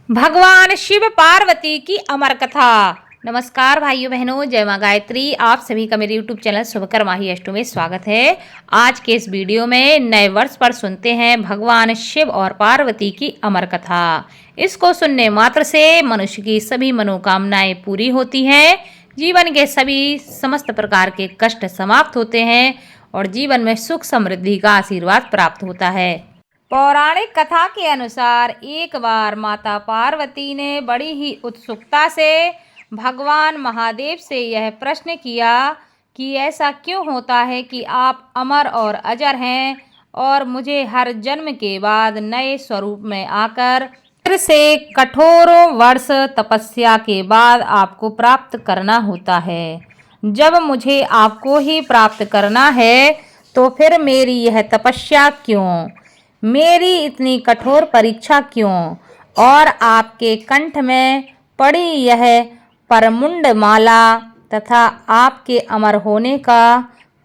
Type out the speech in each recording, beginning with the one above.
भगवान शिव पार्वती की अमर कथा। नमस्कार भाइयों बहनों, जय मां गायत्री। आप सभी का मेरे YouTube चैनल शुभकर माही अष्टमी में स्वागत है। आज के इस वीडियो में नए वर्ष पर सुनते हैं भगवान शिव और पार्वती की अमर कथा। इसको सुनने मात्र से मनुष्य की सभी मनोकामनाएं पूरी होती हैं, जीवन के सभी समस्त प्रकार के कष्ट समाप्त होते हैं और जीवन में सुख समृद्धि का आशीर्वाद प्राप्त होता है। पौराणिक कथा के अनुसार एक बार माता पार्वती ने बड़ी ही उत्सुकता से भगवान महादेव से यह प्रश्न किया कि ऐसा क्यों होता है कि आप अमर और अजर हैं और मुझे हर जन्म के बाद नए स्वरूप में आकर फिर से कठोरों वर्ष तपस्या के बाद आपको प्राप्त करना होता है। जब मुझे आपको ही प्राप्त करना है तो फिर मेरी यह तपस्या क्यों, मेरी इतनी कठोर परीक्षा क्यों, और आपके कंठ में पड़ी यह परमुंड माला तथा आपके अमर होने का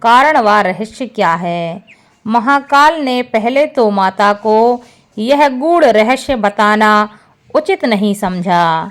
कारण व रहस्य क्या है। महाकाल ने पहले तो माता को यह गूढ़ रहस्य बताना उचित नहीं समझा,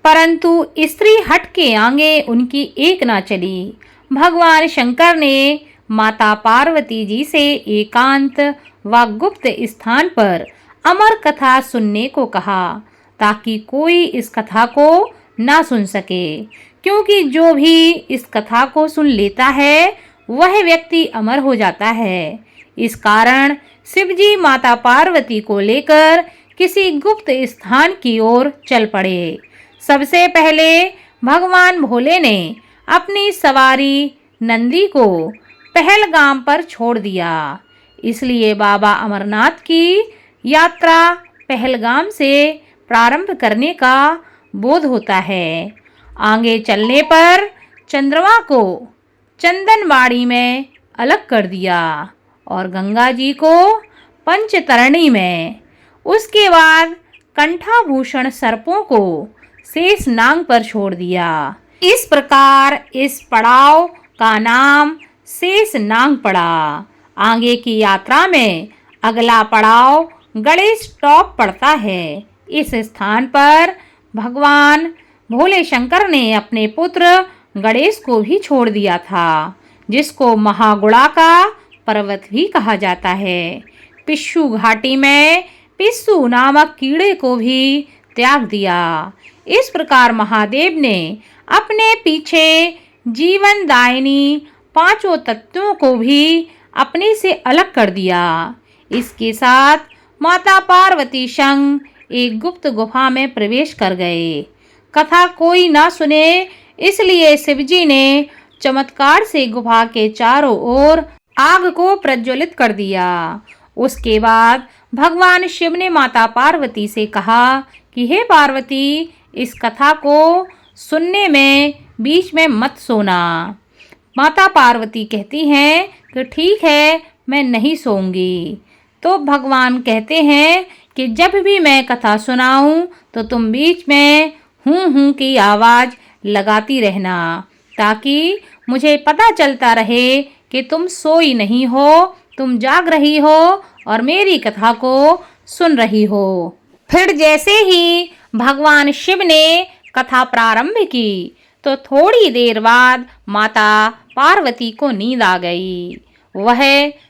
परंतु स्त्री हट के आगे उनकी एक ना चली। भगवान शंकर ने माता पार्वती जी से एकांत व गुप्त स्थान पर अमर कथा सुनने को कहा, ताकि कोई इस कथा को ना सुन सके, क्योंकि जो भी इस कथा को सुन लेता है वह व्यक्ति अमर हो जाता है। इस कारण शिवजी माता पार्वती को लेकर किसी गुप्त स्थान की ओर चल पड़े। सबसे पहले भगवान भोले ने अपनी सवारी नंदी को पहलगाम पर छोड़ दिया, इसलिए बाबा अमरनाथ की यात्रा पहलगाम से प्रारंभ करने का बोध होता है। आगे चलने पर चंद्रमा को चंदनबाड़ी में अलग कर दिया और गंगा जी को पंचतरणी में, उसके बाद कंठाभूषण सर्पों को शेष नाग पर छोड़ दिया। इस प्रकार इस पड़ाव का नाम शेष नाग पड़ा। आगे की यात्रा में अगला पड़ाव गणेश टॉप पड़ता है। इस स्थान पर भगवान भोले शंकर ने अपने पुत्र गणेश को भी छोड़ दिया था, जिसको महागुड़ा का पर्वत भी कहा जाता है। पिस्सू घाटी में पिस्सू नामक कीड़े को भी त्याग दिया। इस प्रकार महादेव ने अपने पीछे जीवनदायिनी पांचों तत्वों को भी अपने से अलग कर दिया। इसके साथ माता पार्वती संग एक गुप्त गुफा में प्रवेश कर गए। कथा कोई ना सुने, इसलिए शिवजी ने चमत्कार से गुफा के चारों ओर आग को प्रज्वलित कर दिया। उसके बाद भगवान शिव ने माता पार्वती से कहा कि हे पार्वती, इस कथा को सुनने में बीच में मत सोना। माता पार्वती कहती हैं कि ठीक है, मैं नहीं सोऊंगी। तो भगवान कहते हैं कि जब भी मैं कथा सुनाऊं तो तुम बीच में हूँ की आवाज़ लगाती रहना, ताकि मुझे पता चलता रहे कि तुम सोई नहीं हो, तुम जाग रही हो और मेरी कथा को सुन रही हो। फिर जैसे ही भगवान शिव ने कथा प्रारंभ की तो थोड़ी देर बाद माता पार्वती को नींद आ गई। वह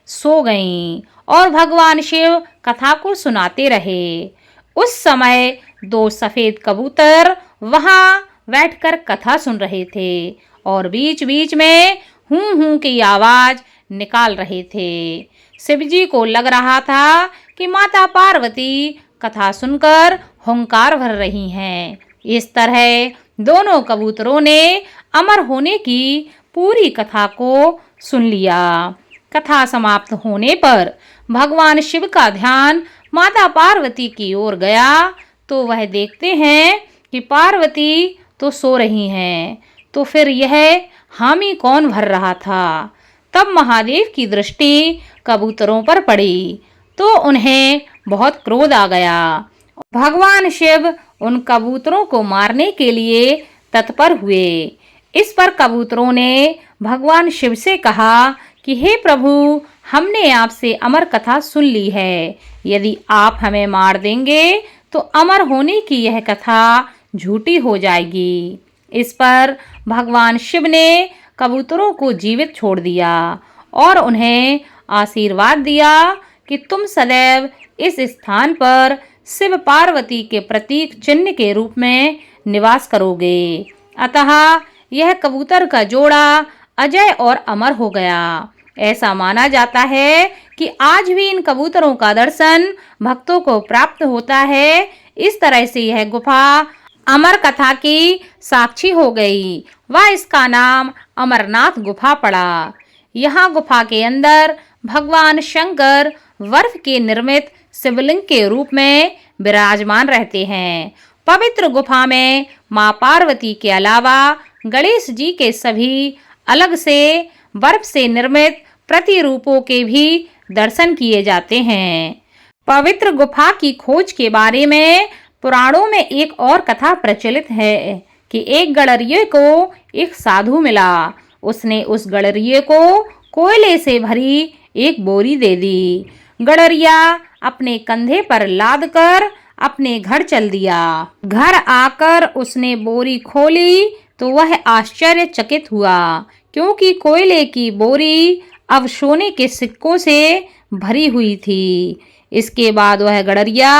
सो गईं और भगवान शिव कथा को सुनाते रहे। उस समय दो सफेद कबूतर वहां बैठकर कथा सुन रहे थे और बीच बीच में हूँ की आवाज निकाल रहे थे। शिवजी को लग रहा था कि माता पार्वती कथा सुनकर हुंकार भर रही हैं। इस तरह दोनों कबूतरों ने अमर होने की पूरी कथा को सुन लिया। कथा समाप्त होने पर भगवान शिव का ध्यान माता पार्वती की ओर गया तो वह देखते हैं कि पार्वती तो सो रही हैं, तो फिर यह हामी कौन भर रहा था। तब महादेव की दृष्टि कबूतरों पर पड़ी तो उन्हें बहुत क्रोध आ गया। भगवान शिव उन कबूतरों को मारने के लिए तत्पर हुए। इस पर कबूतरों ने भगवान शिव से कहा कि हे प्रभु, हमने आपसे अमर कथा सुन ली है, यदि आप हमें मार देंगे तो अमर होने की यह कथा झूठी हो जाएगी। इस पर भगवान शिव ने कबूतरों को जीवित छोड़ दिया और उन्हें आशीर्वाद दिया कि तुम सदैव इस स्थान पर शिव पार्वती के प्रतीक चिन्ह के रूप में निवास करोगे। अतः यह कबूतर का जोड़ा अजय और अमर हो गया। ऐसा माना जाता है कि आज भी इन कबूतरों का दर्शन भक्तों को प्राप्त होता है। इस तरह से यह गुफा अमर कथा की साक्षी हो गई व इसका नाम अमरनाथ गुफा पड़ा। यहाँ गुफा के अंदर भगवान शंकर बर्फ के निर्मित शिवलिंग के रूप में विराजमान रहते हैं। पवित्र गुफा में मां पार्वती के अलावा गणेश जी के सभी अलग से बर्फ से निर्मित प्रतिरूपों के भी दर्शन किए जाते हैं। पवित्र गुफा की खोज के बारे में पुराणों में एक और कथा प्रचलित है कि एक गडरिये को एक साधु मिला। उसने उस गडरिये को कोयले से भरी एक बोरी दे दी। गडरिया अपने कंधे पर लाद कर अपने घर चल दिया। घर आकर उसने बोरी खोली तो वह आश्चर्यचकित हुआ, क्योंकि कोयले की बोरी अब सोने के सिक्कों से भरी हुई थी। इसके बाद वह गडरिया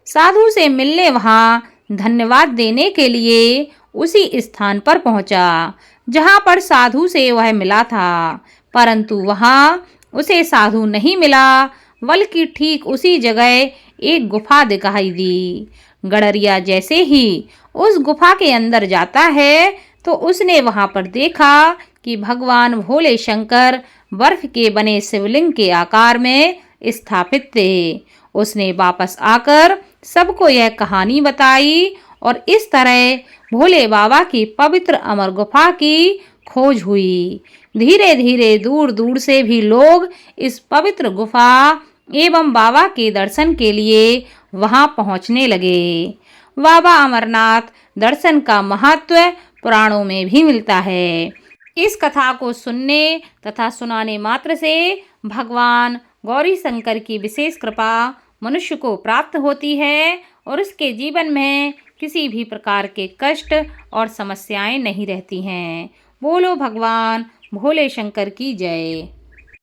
साधु से मिलने वहां धन्यवाद देने के लिए उसी स्थान पर पहुंचा जहां पर साधु से वह मिला था, परंतु वहां उसे साधु नहीं मिला, बल्कि ठीक उसी जगह एक गुफा दिखाई दी। गडरिया जैसे ही उस गुफा के अंदर जाता है तो उसने वहां पर देखा कि भगवान भोले शंकर बर्फ के बने शिवलिंग के आकार में स्थापित थे। उसने वापस आकर सबको यह कहानी बताई और इस तरह भोले बाबा की पवित्र अमर गुफा की खोज हुई। धीरे धीरे दूर दूर से भी लोग इस पवित्र गुफा एवं बाबा के दर्शन के लिए वहां पहुंचने लगे। बाबा अमरनाथ दर्शन का महत्व पुराणों में भी मिलता है। इस कथा को सुनने तथा सुनाने मात्र से भगवान गौरी शंकर की विशेष कृपा मनुष्य को प्राप्त होती है और उसके जीवन में किसी भी प्रकार के कष्ट और समस्याएं नहीं रहती हैं। बोलो भगवान भोले शंकर की जय।